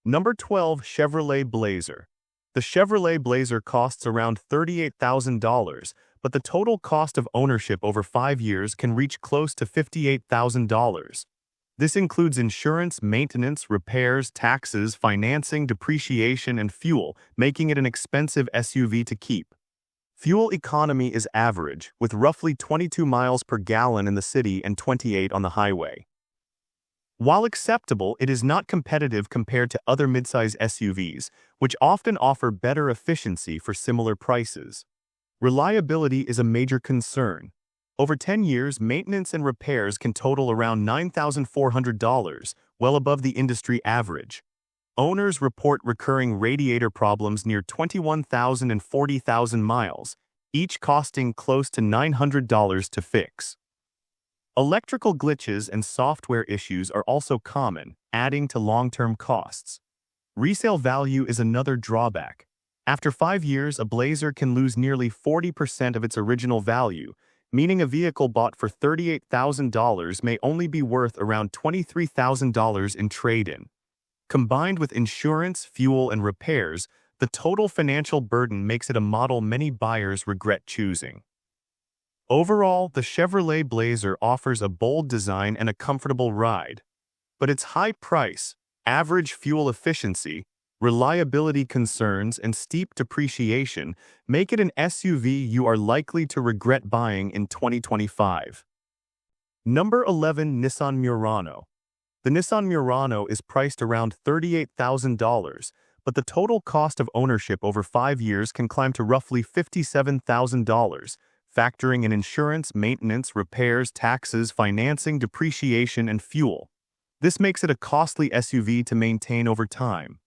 Number 12, Chevrolet Blazer. The Chevrolet Blazer costs around $38,000, but the total cost of ownership over 5 years can reach close to $58,000. This includes insurance, maintenance, repairs, taxes, financing, depreciation, and fuel, making it an expensive SUV to keep. Fuel economy is average, with roughly 22 miles per gallon in the city and 28 on the highway. While acceptable, it is not competitive compared to other midsize SUVs, which often offer better efficiency for similar prices. Reliability is a major concern. Over 10 years, maintenance and repairs can total around $9,400, well above the industry average. Owners report recurring radiator problems near 21,000 and 40,000 miles, each costing close to $900 to fix. Electrical glitches and software issues are also common, adding to long-term costs. Resale value is another drawback. After 5 years, a Blazer can lose nearly 40% of its original value, meaning a vehicle bought for $38,000 may only be worth around $23,000 in trade-in. Combined with insurance, fuel, and repairs, the total financial burden makes it a model many buyers regret choosing. Overall, the Chevrolet Blazer offers a bold design and a comfortable ride. But its high price, average fuel efficiency, reliability concerns, and steep depreciation make it an SUV you are likely to regret buying in 2025. Number 11, Nissan Murano. The Nissan Murano is priced around $38,000, but the total cost of ownership over 5 years can climb to roughly $57,000, factoring in insurance, maintenance, repairs, taxes, financing, depreciation, and fuel. This makes it a costly SUV to maintain over time.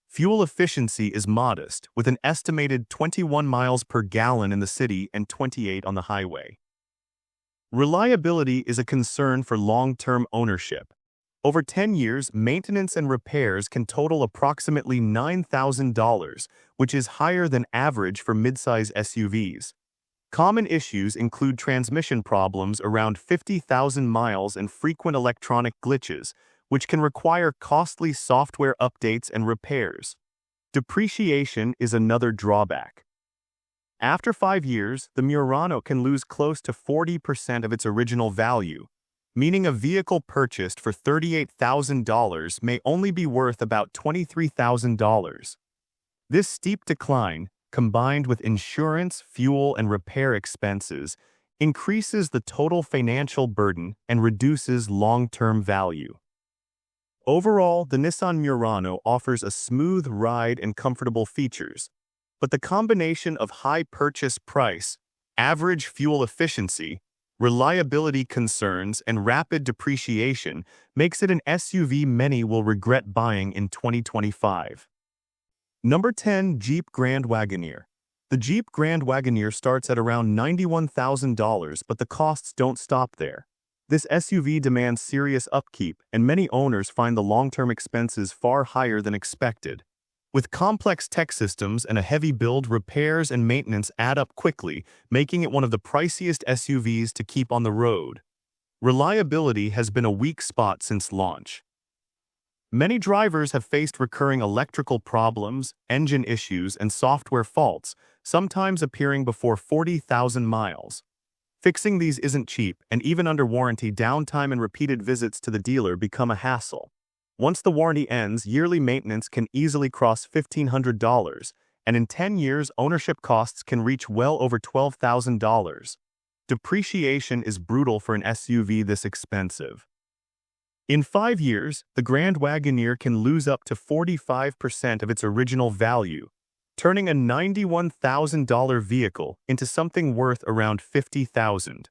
Fuel efficiency is modest, with an estimated 21 miles per gallon in the city and 28 on the highway. Reliability is a concern for long-term ownership. Over 10 years, maintenance and repairs can total approximately $9,000, which is higher than average for midsize SUVs. Common issues include transmission problems around 50,000 miles and frequent electronic glitches, which can require costly software updates and repairs. Depreciation is another drawback. After 5 years, the Murano can lose close to 40% of its original value, meaning a vehicle purchased for $38,000 may only be worth about $23,000. This steep decline, combined with insurance, fuel, and repair expenses, increases the total financial burden and reduces long-term value. Overall, the Nissan Murano offers a smooth ride and comfortable features, but the combination of high purchase price, average fuel efficiency, reliability concerns, and rapid depreciation makes it an SUV many will regret buying in 2025. Number 10, Jeep Grand Wagoneer. The Jeep Grand Wagoneer starts at around $91,000, but the costs don't stop there. This SUV demands serious upkeep, and many owners find the long-term expenses far higher than expected. With complex tech systems and a heavy build, repairs and maintenance add up quickly, making it one of the priciest SUVs to keep on the road. Reliability has been a weak spot since launch. Many drivers have faced recurring electrical problems, engine issues, and software faults, sometimes appearing before 40,000 miles. Fixing these isn't cheap, and even under warranty, downtime and repeated visits to the dealer become a hassle. Once the warranty ends, yearly maintenance can easily cross $1,500, and in 10 years, ownership costs can reach well over $12,000. Depreciation is brutal for an SUV this expensive. In 5 years, the Grand Wagoneer can lose up to 45% of its original value, turning a $91,000 vehicle into something worth around $50,000.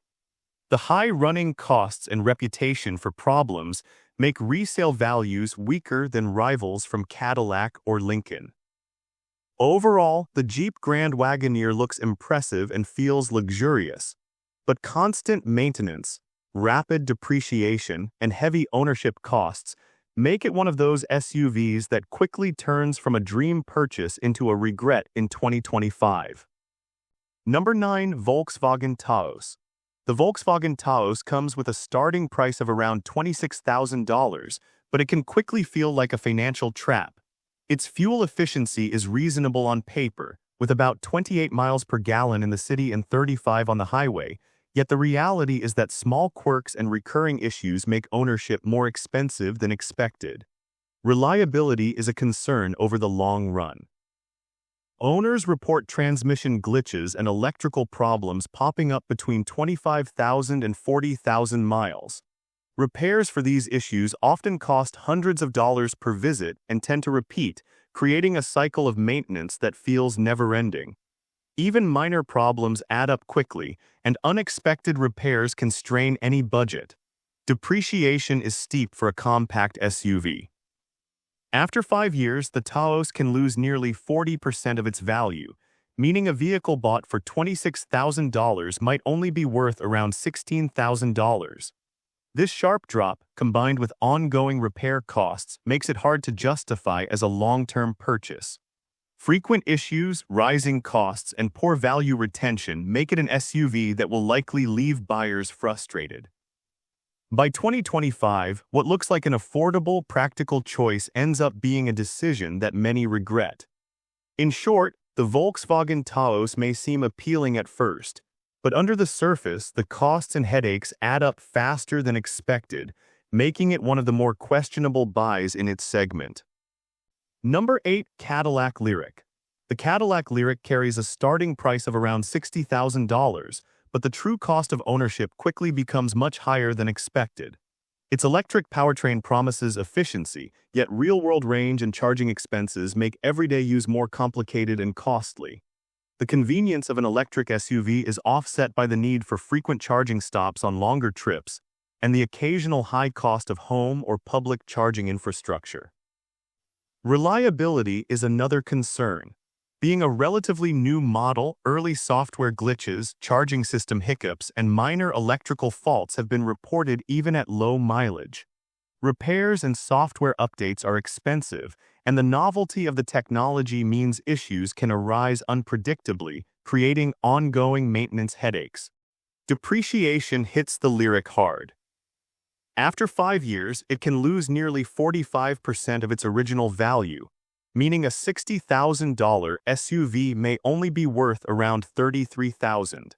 The high running costs and reputation for problems make resale values weaker than rivals from Cadillac or Lincoln. Overall, the Jeep Grand Wagoneer looks impressive and feels luxurious, but constant maintenance, rapid depreciation, and heavy ownership costs make it one of those SUVs that quickly turns from a dream purchase into a regret in 2025. Number 9, Volkswagen Taos. The Volkswagen Taos comes with a starting price of around $26,000, but it can quickly feel like a financial trap, Its fuel efficiency is reasonable on paper, with about 28 miles per gallon in the city and 35 on the highway, yet the reality is that small quirks and recurring issues make ownership more expensive than expected. Reliability is a concern over the long run. Owners report transmission glitches and electrical problems popping up between 25,000 and 40,000 miles. Repairs for these issues often cost hundreds of dollars per visit and tend to repeat, creating a cycle of maintenance that feels never-ending. Even minor problems add up quickly, and unexpected repairs can strain any budget. Depreciation is steep for a compact SUV. After 5 years, the Taos can lose nearly 40% of its value, meaning a vehicle bought for $26,000 might only be worth around $16,000. This sharp drop, combined with ongoing repair costs, makes it hard to justify as a long-term purchase. Frequent issues, rising costs, and poor value retention make it an SUV that will likely leave buyers frustrated. By 2025, what looks like an affordable, practical choice ends up being a decision that many regret. In short, the Volkswagen Taos may seem appealing at first, but under the surface, the costs and headaches add up faster than expected, making it one of the more questionable buys in its segment. Number 8. Cadillac Lyriq. The Cadillac Lyriq carries a starting price of around $60,000, but the true cost of ownership quickly becomes much higher than expected. Its electric powertrain promises efficiency, yet real-world range and charging expenses make everyday use more complicated and costly. The convenience of an electric SUV is offset by the need for frequent charging stops on longer trips and the occasional high cost of home or public charging infrastructure. Reliability is another concern. Being a relatively new model, early software glitches, charging system hiccups, and minor electrical faults have been reported even at low mileage. Repairs and software updates are expensive, and the novelty of the technology means issues can arise unpredictably, creating ongoing maintenance headaches. Depreciation hits the Lyriq hard. After 5 years, it can lose nearly 45% of its original value, meaning a $60,000 SUV may only be worth around $33,000.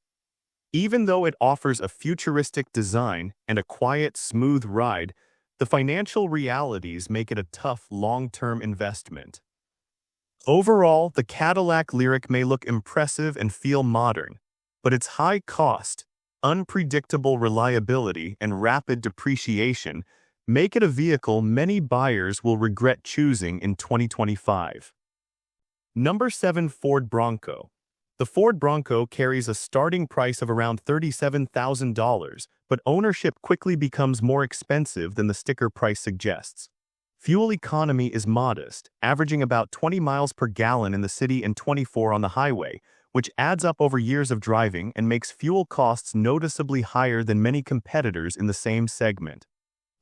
Even though it offers a futuristic design and a quiet, smooth ride, the financial realities make it a tough long-term investment. Overall, the Cadillac Lyriq may look impressive and feel modern, but its high cost, unpredictable reliability, and rapid depreciation make it a vehicle many buyers will regret choosing in 2025. Number 7. Ford Bronco. The Ford Bronco carries a starting price of around $37,000, but ownership quickly becomes more expensive than the sticker price suggests. Fuel economy is modest, averaging about 20 miles per gallon in the city and 24 on the highway, which adds up over years of driving and makes fuel costs noticeably higher than many competitors in the same segment.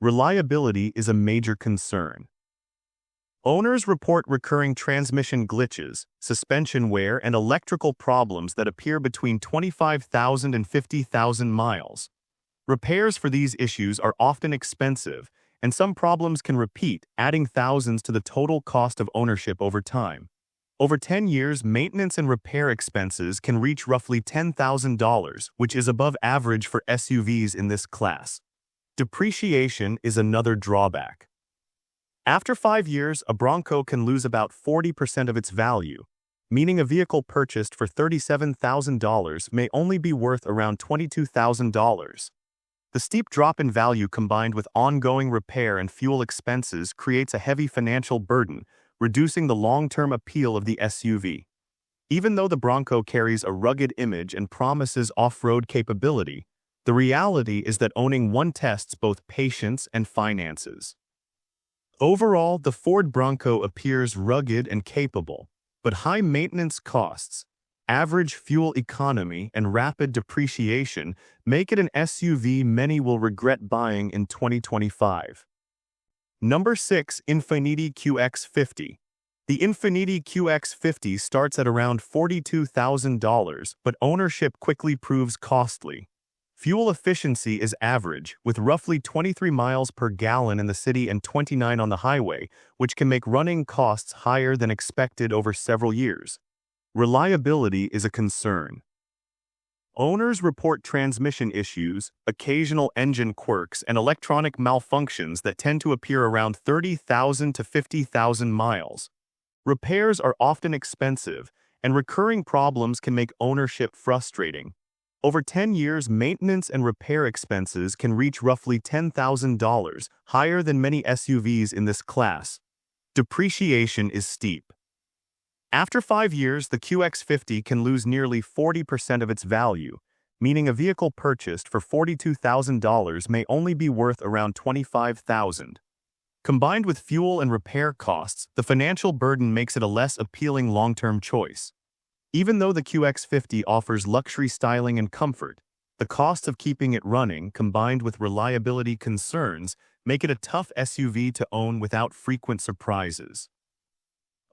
Reliability is a major concern. Owners report recurring transmission glitches, suspension wear, and electrical problems that appear between 25,000 and 50,000 miles. Repairs for these issues are often expensive, and some problems can repeat, adding thousands to the total cost of ownership over time. Over 10 years, maintenance and repair expenses can reach roughly $10,000, which is above average for SUVs in this class. Depreciation is another drawback. After 5 years, a Bronco can lose about 40% of its value, meaning a vehicle purchased for $37,000 may only be worth around $22,000. The steep drop in value combined with ongoing repair and fuel expenses creates a heavy financial burden, reducing the long-term appeal of the SUV. Even though the Bronco carries a rugged image and promises off-road capability, the reality is that owning one tests both patience and finances. Overall, the Ford Bronco appears rugged and capable, but high maintenance costs, average fuel economy, and rapid depreciation make it an SUV many will regret buying in 2025. Number 6. Infiniti QX50. The Infiniti QX50 starts at around $42,000, but ownership quickly proves costly. Fuel efficiency is average, with roughly 23 miles per gallon in the city and 29 on the highway, which can make running costs higher than expected over several years. Reliability is a concern. Owners report transmission issues, occasional engine quirks, and electronic malfunctions that tend to appear around 30,000 to 50,000 miles. Repairs are often expensive, and recurring problems can make ownership frustrating. Over 10 years, maintenance and repair expenses can reach roughly $10,000, higher than many SUVs in this class. Depreciation is steep. After 5 years, the QX50 can lose nearly 40% of its value, meaning a vehicle purchased for $42,000 may only be worth around $25,000. Combined with fuel and repair costs, the financial burden makes it a less appealing long-term choice. Even though the QX50 offers luxury styling and comfort, the cost of keeping it running, combined with reliability concerns, make it a tough SUV to own without frequent surprises.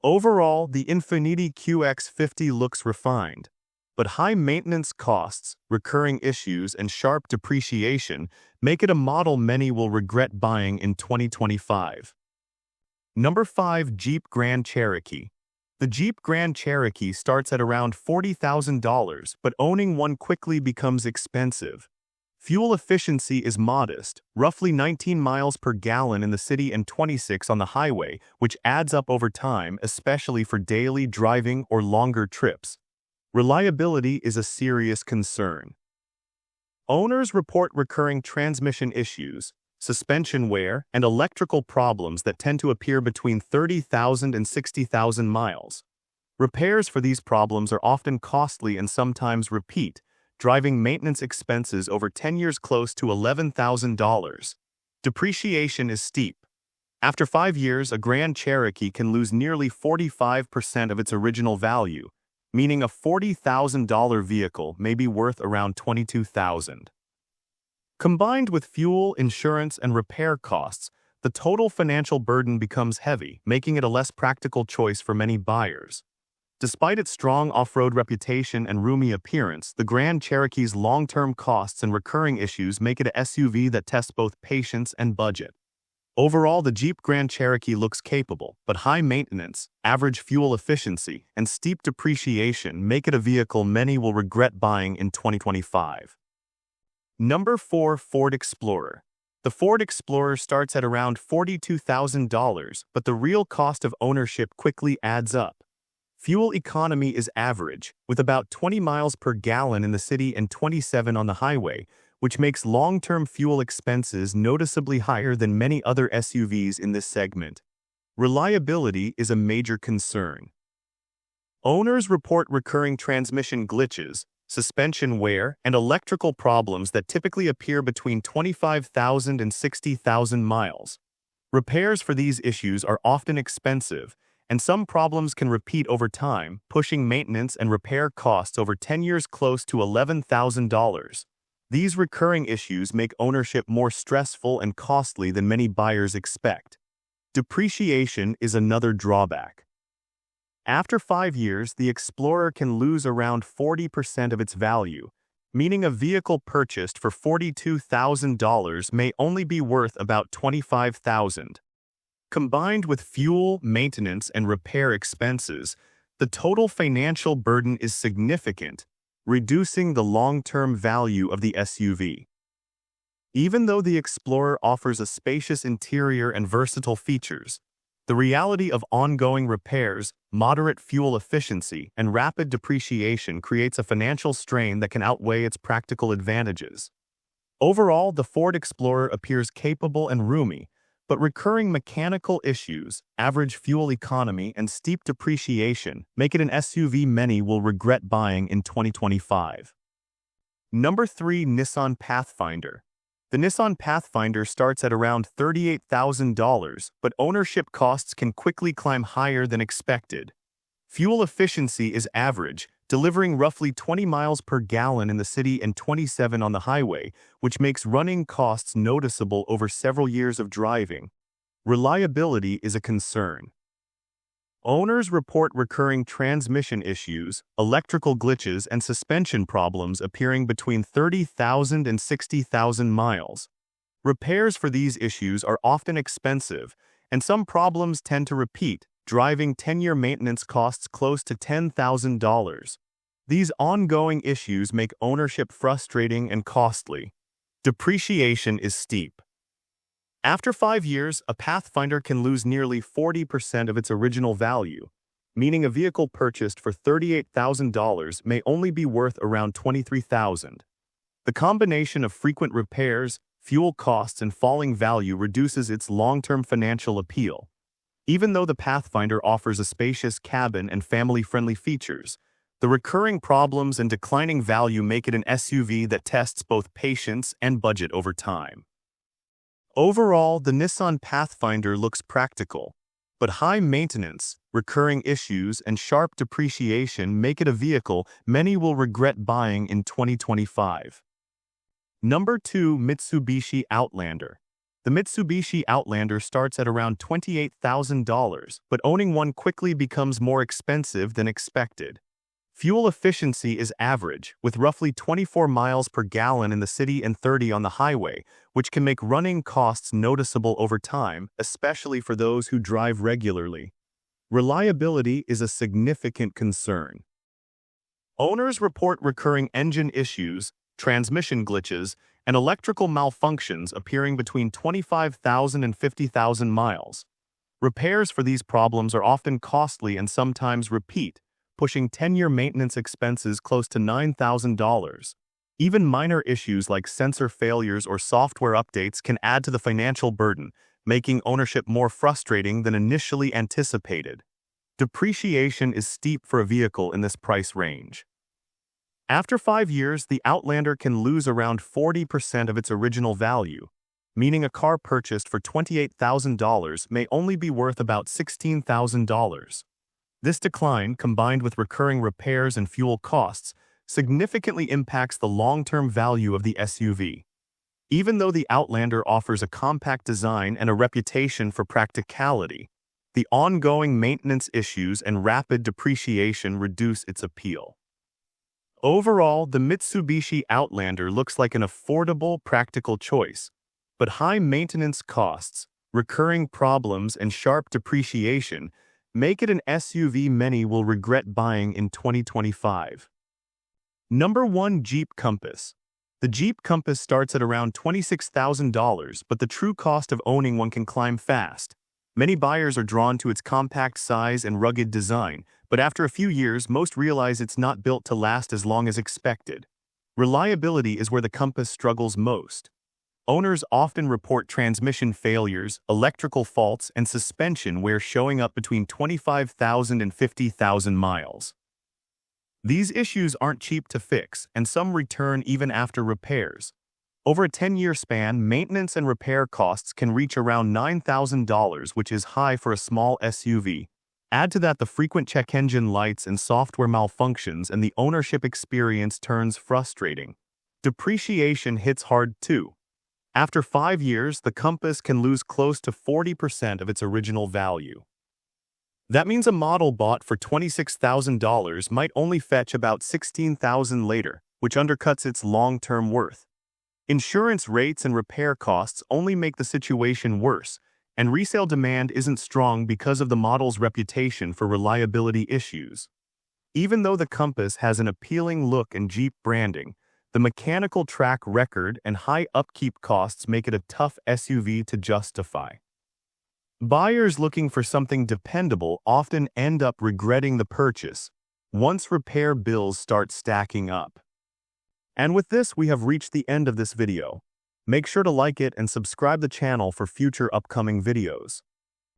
Overall, the Infiniti QX50 looks refined, but high maintenance costs, recurring issues, and sharp depreciation make it a model many will regret buying in 2025. Number 5. Jeep Grand Cherokee. The Jeep Grand Cherokee starts at around $40,000, but owning one quickly becomes expensive. Fuel efficiency is modest, roughly 19 miles per gallon in the city and 26 on the highway, which adds up over time, especially for daily driving or longer trips. Reliability is a serious concern. Owners report recurring transmission issues, suspension wear, and electrical problems that tend to appear between 30,000 and 60,000 miles. Repairs for these problems are often costly and sometimes repeat, driving maintenance expenses over 10 years close to $11,000. Depreciation is steep. After 5 years, a Grand Cherokee can lose nearly 45% of its original value, meaning a $40,000 vehicle may be worth around $22,000. Combined with fuel, insurance, and repair costs, the total financial burden becomes heavy, making it a less practical choice for many buyers. Despite its strong off-road reputation and roomy appearance, the Grand Cherokee's long-term costs and recurring issues make it a SUV that tests both patience and budget. Overall, the Jeep Grand Cherokee looks capable, but high maintenance, average fuel efficiency, and steep depreciation make it a vehicle many will regret buying in 2025. Number 4. Ford Explorer. The Ford Explorer starts at around $42,000, but the real cost of ownership quickly adds up. Fuel economy is average, with about 20 miles per gallon in the city and 27 on the highway, which makes long-term fuel expenses noticeably higher than many other SUVs in this segment. Reliability is a major concern. Owners report recurring transmission glitches, suspension wear, and electrical problems that typically appear between 25,000 and 60,000 miles. Repairs for these issues are often expensive, and some problems can repeat over time, pushing maintenance and repair costs over 10 years close to $11,000. These recurring issues make ownership more stressful and costly than many buyers expect. Depreciation is another drawback. After 5 years, the Explorer can lose around 40% of its value, meaning a vehicle purchased for $42,000 may only be worth about $25,000. Combined with fuel, maintenance, and repair expenses, the total financial burden is significant, reducing the long-term value of the SUV. Even though the Explorer offers a spacious interior and versatile features, the reality of ongoing repairs, moderate fuel efficiency, and rapid depreciation creates a financial strain that can outweigh its practical advantages. Overall, the Ford Explorer appears capable and roomy, but recurring mechanical issues, average fuel economy, and steep depreciation make it an SUV many will regret buying in 2025. Number 3. Nissan Pathfinder. The Nissan Pathfinder starts at around $38,000, but ownership costs can quickly climb higher than expected. Fuel efficiency is average, delivering roughly 20 miles per gallon in the city and 27 on the highway, which makes running costs noticeable over several years of driving. Reliability is a concern. Owners report recurring transmission issues, electrical glitches, and suspension problems appearing between 30,000 and 60,000 miles. Repairs for these issues are often expensive, and some problems tend to repeat, driving 10-year maintenance costs close to $10,000. These ongoing issues make ownership frustrating and costly. Depreciation is steep. After 5 years, a Pathfinder can lose nearly 40% of its original value, meaning a vehicle purchased for $38,000 may only be worth around $23,000. The combination of frequent repairs, fuel costs, and falling value reduces its long-term financial appeal. Even though the Pathfinder offers a spacious cabin and family-friendly features, the recurring problems and declining value make it an SUV that tests both patience and budget over time. Overall, the Nissan Pathfinder looks practical, but high maintenance, recurring issues, and sharp depreciation make it a vehicle many will regret buying in 2025. Number 2. Mitsubishi Outlander. The Mitsubishi Outlander starts at around $28,000, but owning one quickly becomes more expensive than expected. Fuel efficiency is average, with roughly 24 miles per gallon in the city and 30 on the highway, which can make running costs noticeable over time, especially for those who drive regularly. Reliability is a significant concern. Owners report recurring engine issues, transmission glitches, and electrical malfunctions appearing between 25,000 and 50,000 miles. Repairs for these problems are often costly and sometimes repeat, pushing 10-year maintenance expenses close to $9,000. Even minor issues like sensor failures or software updates can add to the financial burden, making ownership more frustrating than initially anticipated. Depreciation is steep for a vehicle in this price range. After 5 years, the Outlander can lose around 40% of its original value, meaning a car purchased for $28,000 may only be worth about $16,000. This decline, combined with recurring repairs and fuel costs, significantly impacts the long-term value of the SUV. Even though the Outlander offers a compact design and a reputation for practicality, the ongoing maintenance issues and rapid depreciation reduce its appeal. Overall, the Mitsubishi Outlander looks like an affordable, practical choice, but high maintenance costs, recurring problems, and sharp depreciation make it an SUV many will regret buying in 2025. Number 1. Jeep Compass. The Jeep Compass starts at around $26,000, but the true cost of owning one can climb fast. Many buyers are drawn to its compact size and rugged design, but after a few years, most realize it's not built to last as long as expected. Reliability is where the Compass struggles most. Owners often report transmission failures, electrical faults, and suspension wear showing up between 25,000 and 50,000 miles. These issues aren't cheap to fix, and some return even after repairs. Over a 10-year span, maintenance and repair costs can reach around $9,000, which is high for a small SUV. Add to that the frequent check engine lights and software malfunctions, and the ownership experience turns frustrating. Depreciation hits hard too. After 5 years, the Compass can lose close to 40% of its original value. That means a model bought for $26,000 might only fetch about $16,000 later, which undercuts its long-term worth. Insurance rates and repair costs only make the situation worse, and resale demand isn't strong because of the model's reputation for reliability issues. Even though the Compass has an appealing look and Jeep branding, the mechanical track record and high upkeep costs make it a tough SUV to justify. Buyers looking for something dependable often end up regretting the purchase once repair bills start stacking up. And with this, we have reached the end of this video. Make sure to like it and subscribe the channel for future upcoming videos.